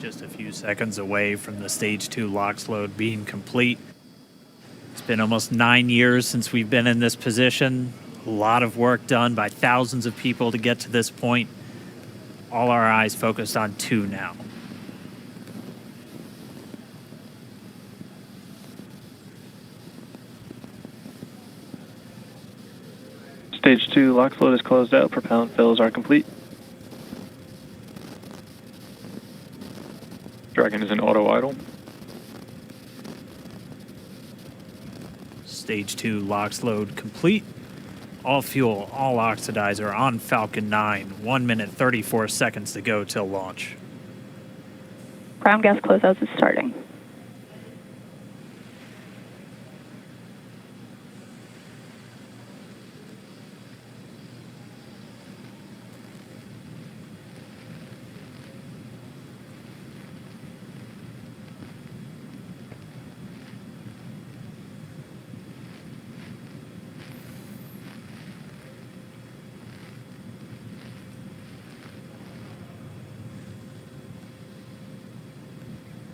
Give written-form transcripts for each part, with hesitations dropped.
Just a few seconds away from the stage 2 LOX load being complete. It's been almost 9 years since we've been in this position. A lot of work done by thousands of people to get to this point. All our eyes focused on 2 now. Stage 2 LOX load is closed out. Propellant fills are complete. Dragon is in auto idle. Stage 2 LOX load complete. All fuel, all oxidizer on Falcon 9. 1 minute 34 seconds to go till launch. Ground gas closeouts is starting.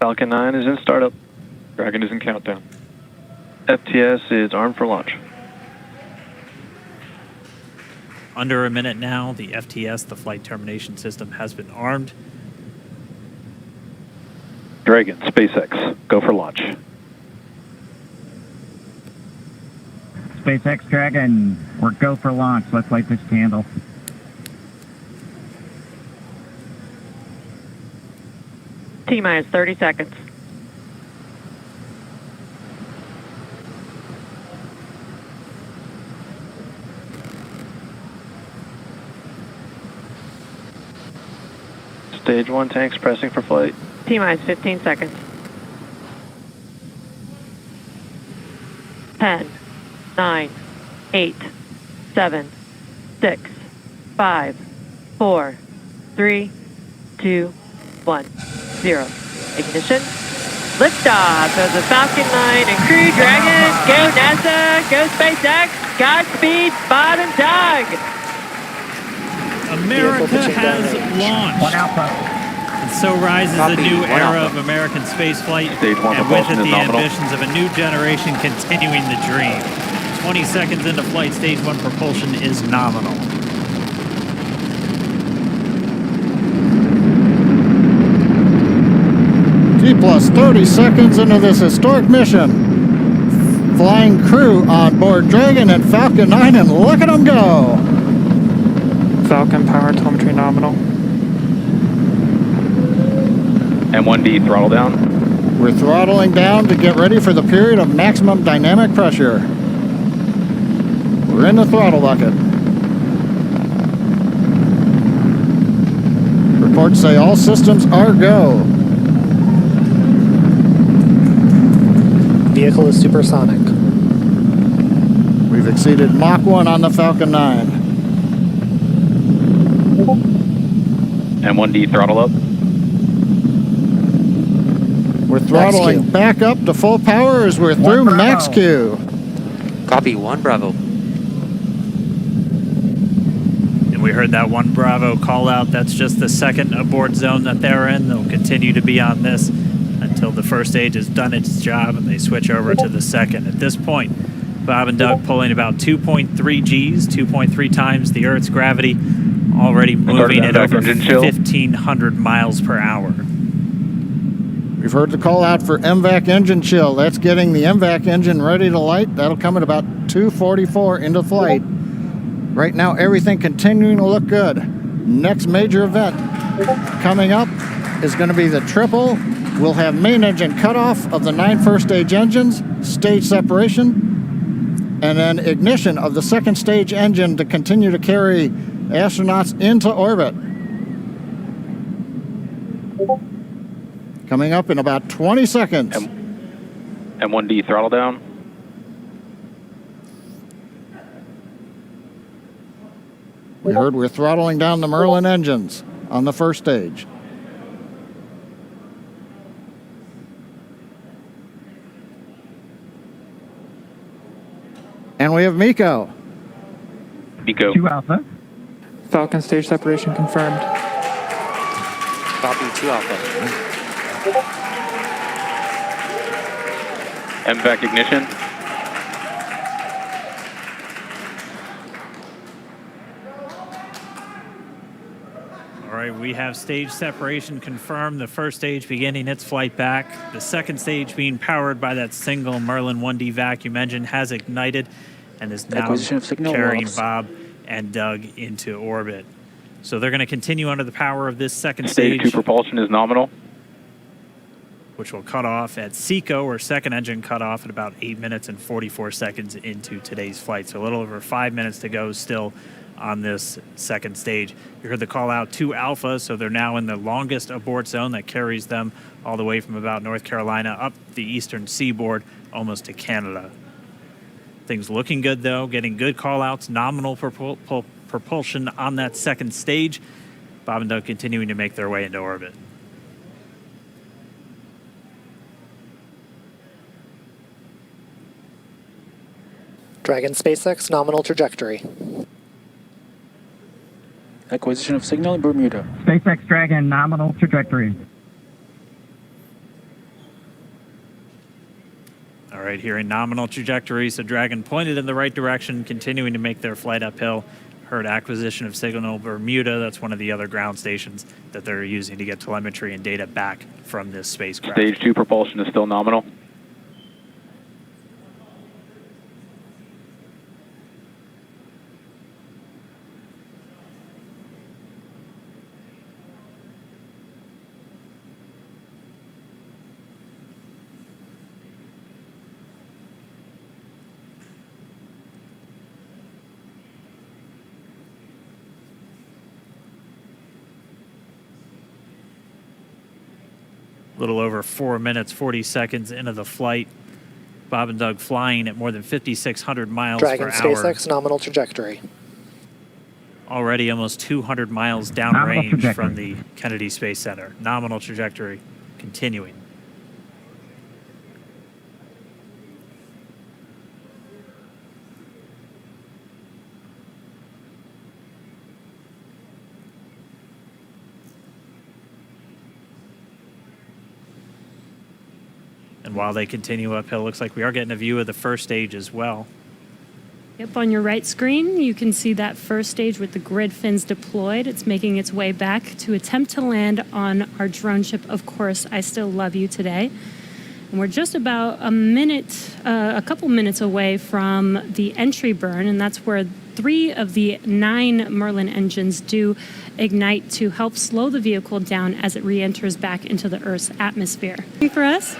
Falcon 9 is in startup. Dragon is in countdown. FTS is armed for launch. Under a minute now, the FTS, the flight termination system, has been armed. Dragon, SpaceX, go for launch. SpaceX Dragon, we're go for launch. Let's light this candle. T-minus 30 seconds. Stage 1 tanks pressing for flight. T-minus 15 seconds. 10, 9, 8, 7, 6, 5, 4, 3, 2, 1. 0. Ignition. Liftoff of the Falcon 9 and Crew Dragon. Go NASA. Go SpaceX. Godspeed, Bob and Doug. America has launched. And so rises a new era of American spaceflight, and with it the ambitions of a new generation continuing the dream. 20 seconds into flight, stage 1 propulsion is nominal. Plus 30 seconds into this historic mission. Flying crew on board Dragon and Falcon 9, and look at them go! Falcon power telemetry nominal. M1D throttle down. We're throttling down to get ready for the period of maximum dynamic pressure. We're in the throttle bucket. Reports say all systems are go. Vehicle is supersonic. We've exceeded Mach 1 on the Falcon 9. M1D throttle up. We're throttling back up to full power as we're through max Q. Copy, 1 Bravo. And we heard that 1 Bravo call out. That's just the second abort zone that they're in. They'll continue to be on this until the first stage has done its job and they switch over to the second. At this point, Bob and Doug pulling about 2.3 Gs, 2.3 times the Earth's gravity, already moving at over 1,500 miles per hour. We've heard the call out for MVAC engine chill. That's getting the MVAC engine ready to light. That'll come at about 2:44 into flight. Right now, everything continuing to look good. Next major event coming up is going to be the triple. We'll have main engine cutoff of the 9 first stage engines, stage separation, and then ignition of the second stage engine to continue to carry astronauts into orbit. Coming up in about 20 seconds. M1D throttle down. We heard we're throttling down the Merlin engines on the first stage. And we have MECO. MECO. 2 Alpha. Falcon stage separation confirmed. Copy, 2 Alpha. MVAC ignition. All right, we have stage separation confirmed. The first stage beginning its flight back. The second stage, being powered by that single Merlin 1D vacuum engine, has ignited and is now carrying Bob and Doug into orbit. So they're going to continue under the power of this second Stage 2 propulsion is nominal. which will cut off at SECO, or second engine cutoff, at about 8 minutes and 44 seconds into today's flight. So a little over 5 minutes to go still on this second stage. You heard the call out to Alpha, so they're now in the longest abort zone that carries them all the way from about North Carolina up the eastern seaboard almost to Canada. Things looking good, though, getting good call outs, nominal propulsion on that second stage. Bob and Doug continuing to make their way into orbit. Dragon SpaceX nominal trajectory. Acquisition of signal in Bermuda. SpaceX Dragon nominal trajectory. All right, here in nominal trajectory, so Dragon pointed in the right direction, continuing to make their flight uphill. Heard acquisition of signal Bermuda. That's one of the other ground stations that they're using to get telemetry and data back from this spacecraft. Stage 2 propulsion is still nominal. A little over 4 minutes, 40 seconds into the flight. Bob and Doug flying at more than 5,600 miles Dragon per SpaceX nominal trajectory. hour. Already almost 200 miles downrange from the Kennedy Space Center. Nominal trajectory continuing. And while they continue uphill, looks like we are getting a view of the first stage as well. Yep, on your right screen, you can see that first stage with the grid fins deployed. It's making its way back to attempt to land on our drone ship, Of Course, I Still Love You Today. And we're just about a couple minutes away from the entry burn, and that's where 3 of the 9 Merlin engines do ignite to help slow the vehicle down as it re-enters back into the Earth's atmosphere. For us.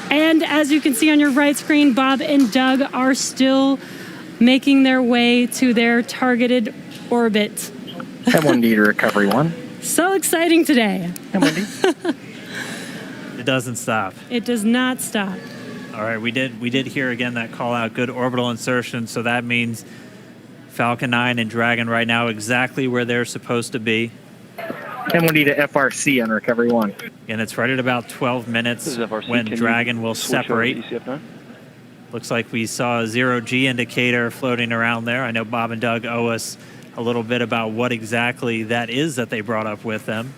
And as you can see on your right screen, Bob and Doug are still making their way to their targeted orbit. M1D to recovery 1. So exciting today. M1D. It doesn't stop. It does not stop. All right, we did hear again that call out, good orbital insertion, so that means Falcon 9 and Dragon right now exactly where they're supposed to be. M1D to FRC on recovery 1. And it's right at about 12 minutes when Dragon will separate. Looks like we saw a 0G indicator floating around there. I know Bob and Doug owe us a little bit about what exactly that is that they brought up with them.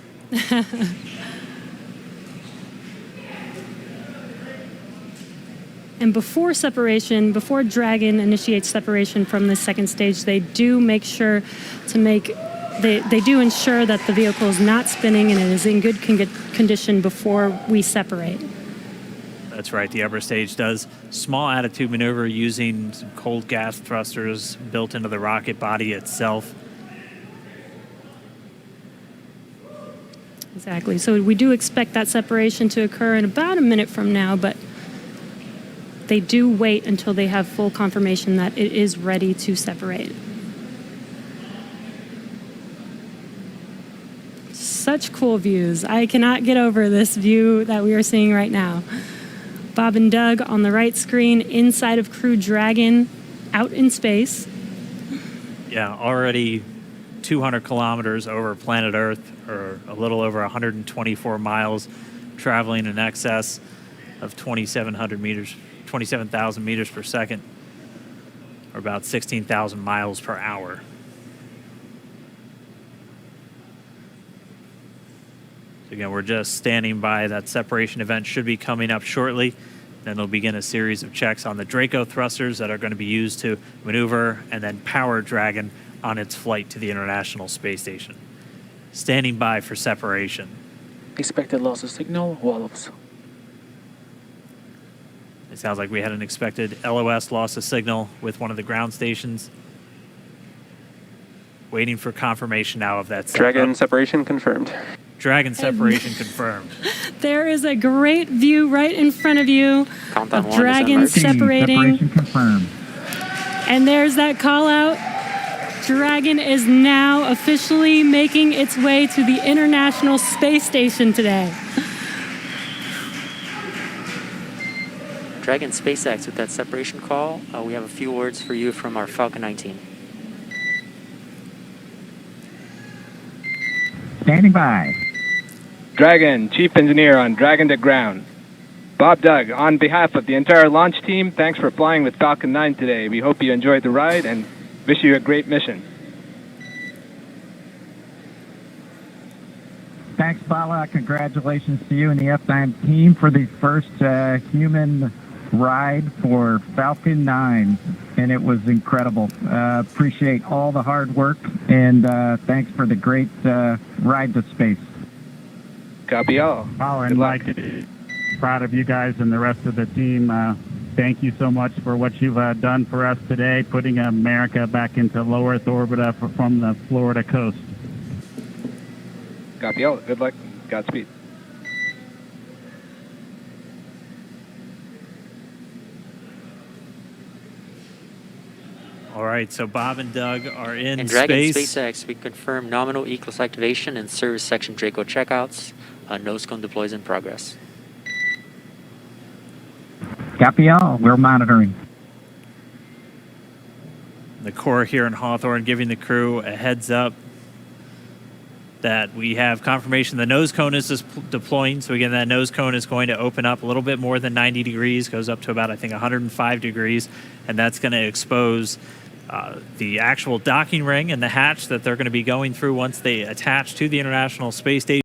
And before separation, before Dragon initiates separation from the second stage, they do make sure to make, they do ensure that the vehicle is not spinning and it is in good condition before we separate. That's right, the upper stage does small attitude maneuver using some cold gas thrusters built into the rocket body itself. Exactly, so we do expect that separation to occur in about a minute from now, but they do wait until they have full confirmation that it is ready to separate. Such cool views. I cannot get over this view that we are seeing right now. Bob and Doug on the right screen, inside of Crew Dragon, out in space. Yeah, already 200 kilometers over planet Earth, or a little over 124 miles, traveling in excess of 2,700 meters. 27,000 meters per second, or about 16,000 miles per hour. So Again, we're just standing by. That separation event should be coming up shortly. Then they'll begin a series of checks on the Draco thrusters that are going to be used to maneuver and then power Dragon on its flight to the International Space Station. Standing by for separation. Expected loss of signal, Wallops. It sounds like we had an expected LOS loss of signal with one of the ground stations. Waiting for confirmation now of that. Dragon separation confirmed. Dragon separation confirmed. There is a great view right in front of you Countdown of one, Dragon separating. Separation confirmed. And there's that call out. Dragon is now officially making its way to the International Space Station today. Dragon SpaceX with that separation call. We have a few words for you from our Falcon 9 team. Standing by. Dragon, Chief Engineer on Dragon to Ground. Bob Doug, on behalf of the entire launch team, thanks for flying with Falcon 9 today. We hope you enjoyed the ride and wish you a great mission. Thanks, Bala. Congratulations to you and the F9 team for the first human ride for Falcon 9. And it was incredible. Appreciate all the hard work, and thanks for the great ride to space. Copy all. And Mike, proud of you guys and the rest of the team. Thank you so much for what you've done for us today, putting America back into low Earth orbit from the Florida coast. Copy all. Good luck. Godspeed. All right, so Bob and Doug are in And Dragon space. SpaceX, we confirm nominal ECLS activation and service section Draco checkouts. Nose cone deploys in progress. Copy all. We're monitoring. The Corps here in Hawthorne giving the crew a heads up that we have confirmation the nose cone is deploying. So again, that nose cone is going to open up a little bit more than 90 degrees, goes up to about, I think, 105 degrees, and that's going to expose the actual docking ring and the hatch that they're going to be going through once they attach to the International Space Station.